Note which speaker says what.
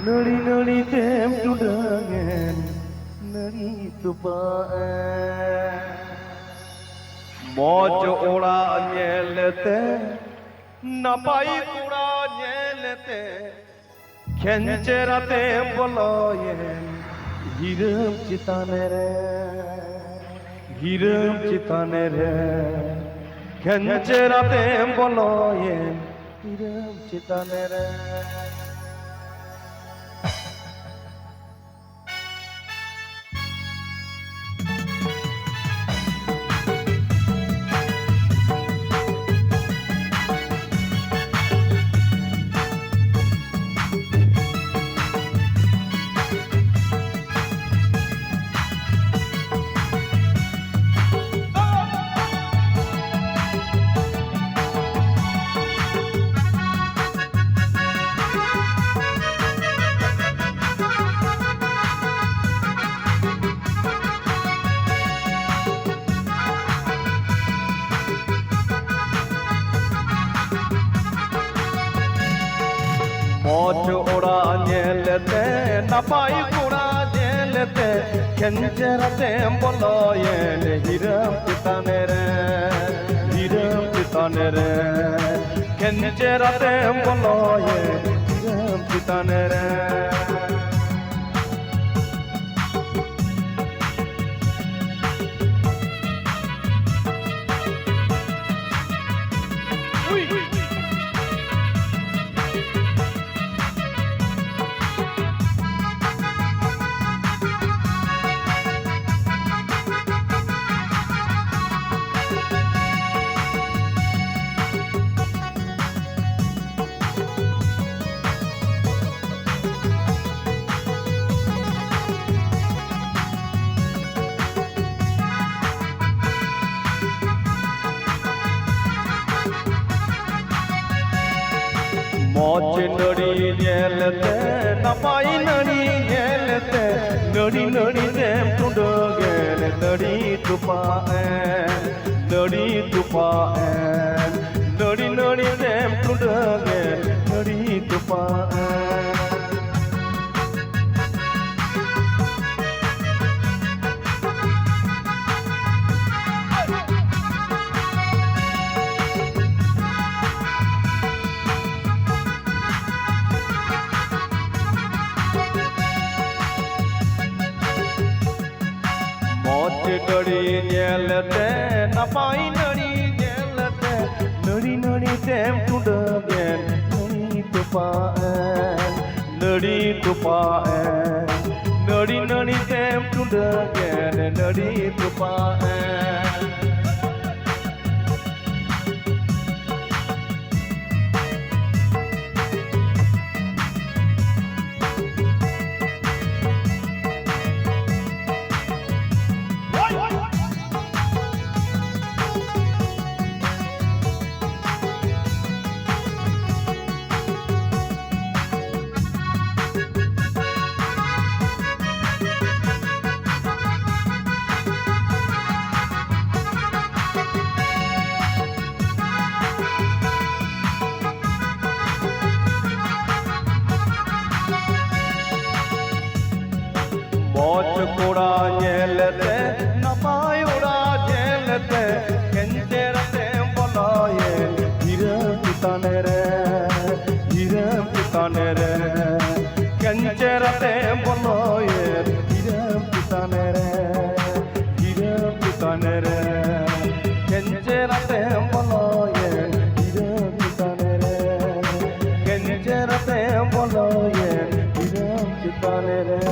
Speaker 1: Nari nari tem tudangan nari tupaan Moj ora nyelete napai kura nyelete Khencherate boloyen hiram chitanere Khencherate boloyen hiram chitanere Moj ora nyelete napai kura nyelete Khencherate boloyen hiram chitanere Khencherate boloyen hiram chitanere Moj nari nyelete napai nari nyelete Nari nari tem tudangan nari tupaan Nari nari tem tudangan nari tupaan Moj nari nyelete napai nari nyelete Nari nari tem tudangan nari tupaan Nari nari tem tudangan nari tupaan Moj ora nyelete napai ora nyelete Khencherate boloyen hiram chitanere Khencherate boloyen hiram chitanere Khencherate boloyen hiram chitanere